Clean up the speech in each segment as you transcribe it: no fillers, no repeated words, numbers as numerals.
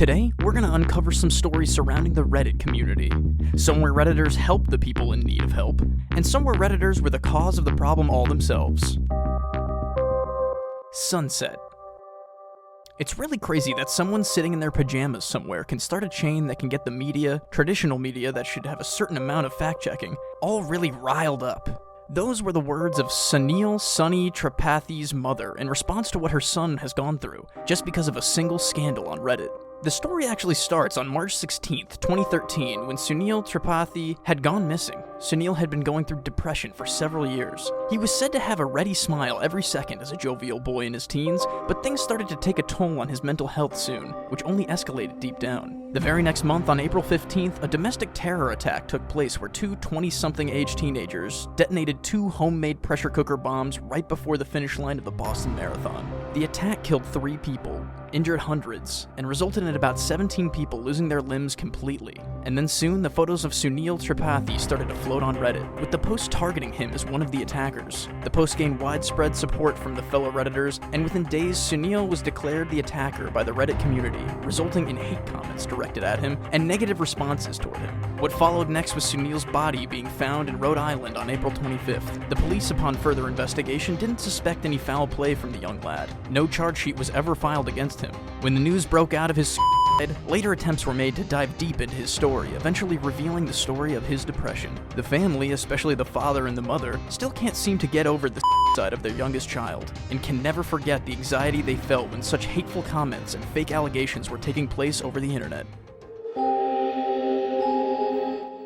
Today, we're gonna uncover some stories surrounding the Reddit community. Some where Redditors help the people in need of help, and some where Redditors were the cause of the problem all themselves. Sunset. It's really crazy that someone sitting in their pajamas somewhere can start a chain that can get the media, traditional media that should have a certain amount of fact-checking, all really riled up. Those were the words of Sunny Tripathi's mother in response to what her son has gone through, just because of a single scandal on Reddit. The story actually starts on March 16th, 2013, when Sunil Tripathi had gone missing. Sunil had been going through depression for several years. He was said to have a ready smile every second as a jovial boy in his teens, but things started to take a toll on his mental health soon, which only escalated deep down. The very next month, on April 15th, a domestic terror attack took place where two 20-something age teenagers detonated two homemade pressure cooker bombs right before the finish line of the Boston Marathon. The attack killed 3 people, injured hundreds, and resulted in about 17 people losing their limbs completely. And then soon, the photos of Sunil Tripathi started to float on Reddit, with the post targeting him as one of the attackers. The post gained widespread support from the fellow Redditors, and within days, Sunil was declared the attacker by the Reddit community, resulting in hate comments directed at him and negative responses toward him. What followed next was Sunil's body being found in Rhode Island on April 25th. The police, upon further investigation, didn't suspect any foul play from the young lad. No charge sheet was ever filed against him. When the news broke out of his suicide, later attempts were made to dive deep into his story, eventually revealing the story of his depression. The family, especially the father and the mother, still can't seem to get over the suicide of their youngest child, and can never forget the anxiety they felt when such hateful comments and fake allegations were taking place over the internet.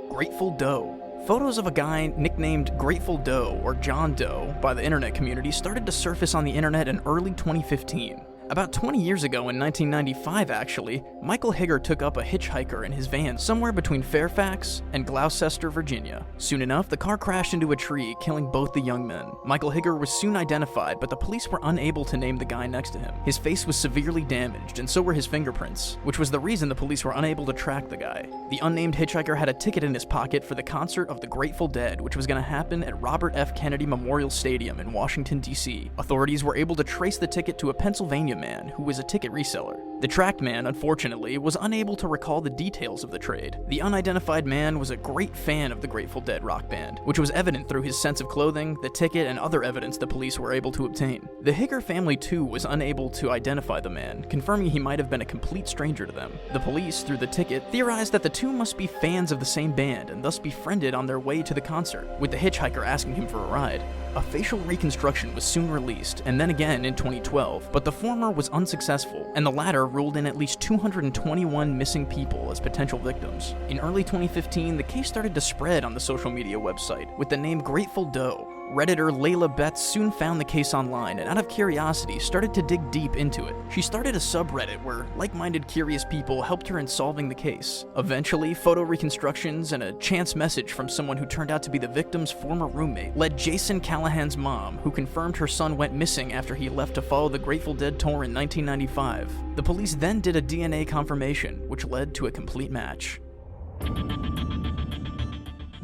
Grateful Doe. Photos of a guy nicknamed Grateful Doe, or John Doe, by the internet community started to surface on the internet in early 2015. About 20 years ago, in 1995 actually, Michael Higger took up a hitchhiker in his van somewhere between Fairfax and Gloucester, Virginia. Soon enough, the car crashed into a tree, killing both the young men. Michael Higger was soon identified, but the police were unable to name the guy next to him. His face was severely damaged, and so were his fingerprints, which was the reason the police were unable to track the guy. The unnamed hitchhiker had a ticket in his pocket for the concert of the Grateful Dead, which was going to happen at Robert F. Kennedy Memorial Stadium in Washington, D.C. Authorities were able to trace the ticket to a Pennsylvania man who was a ticket reseller. The tracked man, unfortunately, was unable to recall the details of the trade. The unidentified man was a great fan of the Grateful Dead rock band, which was evident through his sense of clothing, the ticket, and other evidence the police were able to obtain. The Higger family, too, was unable to identify the man, confirming he might have been a complete stranger to them. The police, through the ticket, theorized that the two must be fans of the same band and thus befriended on their way to the concert, with the hitchhiker asking him for a ride. A facial reconstruction was soon released, and then again in 2012, but the former was unsuccessful, and the latter ruled in at least 221 missing people as potential victims. In early 2015, the case started to spread on the social media website with the name Grateful Doe. Redditor Layla Betts soon found the case online and out of curiosity started to dig deep into it. She started a subreddit where like-minded curious people helped her in solving the case. Eventually, photo reconstructions and a chance message from someone who turned out to be the victim's former roommate led Jason Callahan's mom, who confirmed her son went missing after he left to follow the Grateful Dead tour in 1995. The police then did a DNA confirmation, which led to a complete match.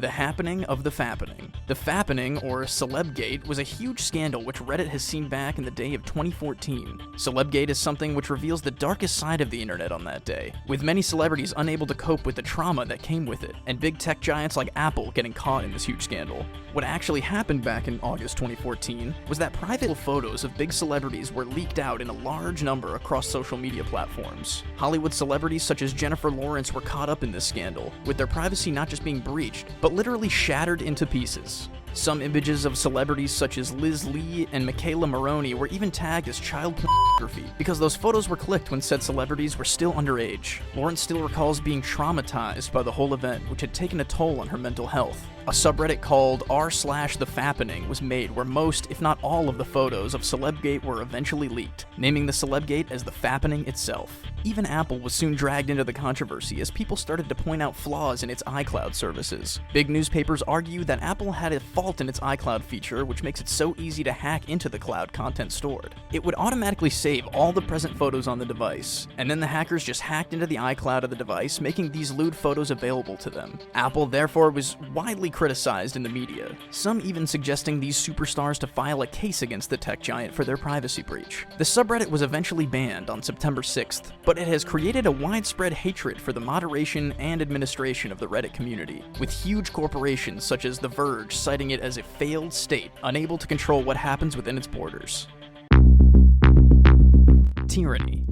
The happening of the Fappening. The Fappening, or Celebgate, was a huge scandal which Reddit has seen back in the day of 2014. Celebgate is something which reveals the darkest side of the internet on that day, with many celebrities unable to cope with the trauma that came with it, and big tech giants like Apple getting caught in this huge scandal. What actually happened back in August 2014 was that private photos of big celebrities were leaked out in a large number across social media platforms. Hollywood celebrities such as Jennifer Lawrence were caught up in this scandal, with their privacy not just being breached, but literally shattered into pieces. Some images of celebrities such as Liz Lee and Michaela Maroney were even tagged as child pornography because those photos were clicked when said celebrities were still underage. Lawrence still recalls being traumatized by the whole event, which had taken a toll on her mental health. A subreddit called r/thefappening was made where most, if not all, of the photos of Celebgate were eventually leaked, naming the Celebgate as the Fappening itself. Even Apple was soon dragged into the controversy as people started to point out flaws in its iCloud services. Big newspapers argue that Apple had a default in its iCloud feature, which makes it so easy to hack into the cloud content stored. It would automatically save all the present photos on the device, and then the hackers just hacked into the iCloud of the device, making these lewd photos available to them. Apple, therefore, was widely criticized in the media, some even suggesting these superstars to file a case against the tech giant for their privacy breach. The subreddit was eventually banned on September 6th, but it has created a widespread hatred for the moderation and administration of the Reddit community, with huge corporations such as The Verge citing it as a failed state, unable to control what happens within its borders. Tyranny.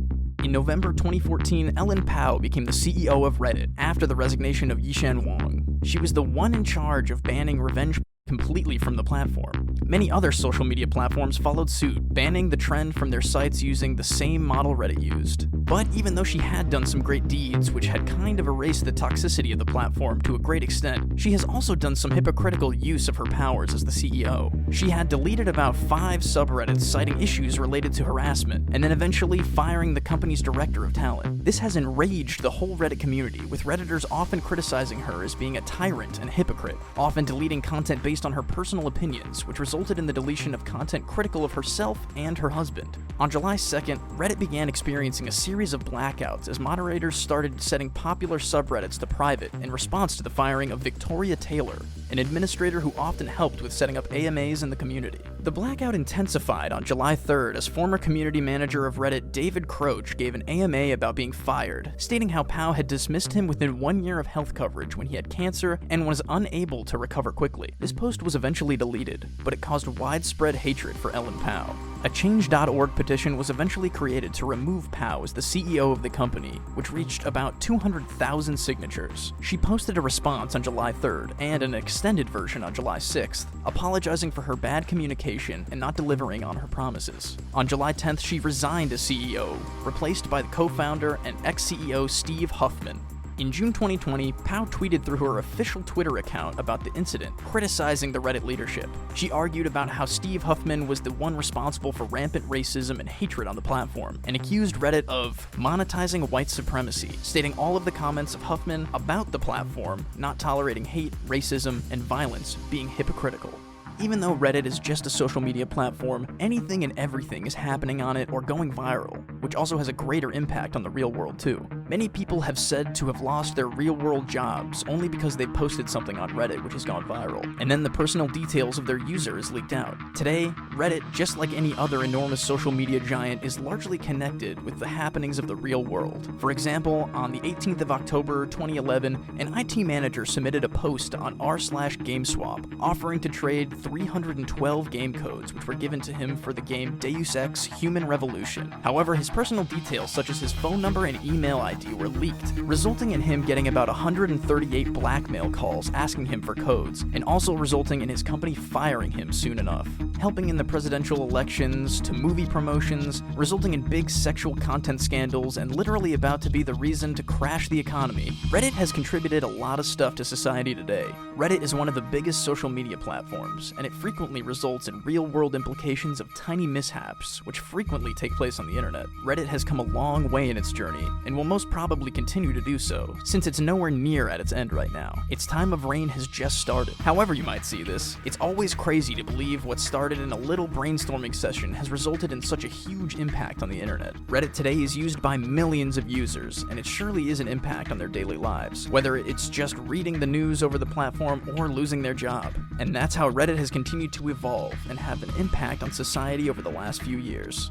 In November 2014, Ellen Pao became the CEO of Reddit after the resignation of Yishan Wang. She was the one in charge of banning revenge completely from the platform. Many other social media platforms followed suit, banning the trend from their sites using the same model Reddit used. But even though she had done some great deeds, which had kind of erased the toxicity of the platform to a great extent, she has also done some hypocritical use of her powers as the CEO. She had deleted about 5 subreddits citing issues related to harassment, and then eventually firing the company's director of talent. This has enraged the whole Reddit community, with Redditors often criticizing her as being a tyrant and hypocrite, often deleting content based on her personal opinions, which resulted in the deletion of content critical of herself and her husband. On July 2nd, Reddit began experiencing a series of blackouts as moderators started setting popular subreddits to private in response to the firing of Victoria Taylor, an administrator who often helped with setting up AMAs in the community. The blackout intensified on July 3rd as former community manager of Reddit David Croach gave an AMA about being fired, stating how Pao had dismissed him within 1 year of health coverage when he had cancer and was unable to recover quickly. This post was eventually deleted, but it caused widespread hatred for Ellen Pao. A Change.org petition was eventually created to remove Pao as the CEO of the company, which reached about 200,000 signatures. She posted a response on July 3rd and an extended version on July 6th, apologizing for her bad communication and not delivering on her promises. On July 10th, she resigned as CEO, replaced by the co-founder and ex-CEO Steve Huffman. In June 2020, Pao tweeted through her official Twitter account about the incident, criticizing the Reddit leadership. She argued about how Steve Huffman was the one responsible for rampant racism and hatred on the platform, and accused Reddit of monetizing white supremacy, stating all of the comments of Huffman about the platform, not tolerating hate, racism, and violence, being hypocritical. Even though Reddit is just a social media platform, anything and everything is happening on it or going viral, which also has a greater impact on the real world too. Many people have said to have lost their real-world jobs only because they posted something on Reddit which has gone viral, and then the personal details of their user is leaked out. Today, Reddit, just like any other enormous social media giant, is largely connected with the happenings of the real world. For example, on the 18th of October 2011, an IT manager submitted a post on r/GameSwap offering to trade 312 game codes which were given to him for the game Deus Ex Human Revolution. However, his personal details such as his phone number and email ID were leaked, resulting in him getting about 138 blackmail calls asking him for codes, and also resulting in his company firing him soon enough. Helping in the presidential elections, to movie promotions, resulting in big sexual content scandals, and literally about to be the reason to crash the economy. Reddit has contributed a lot of stuff to society today. Reddit is one of the biggest social media platforms, and it frequently results in real-world implications of tiny mishaps, which frequently take place on the internet. Reddit has come a long way in its journey, and will most probably continue to do so, since it's nowhere near at its end right now. Its time of reign has just started. However you might see this, it's always crazy to believe what started in a little brainstorming session has resulted in such a huge impact on the internet. Reddit today is used by millions of users, and it surely is an impact on their daily lives, whether it's just reading the news over the platform or losing their job. And that's how Reddit has continued to evolve and have an impact on society over the last few years.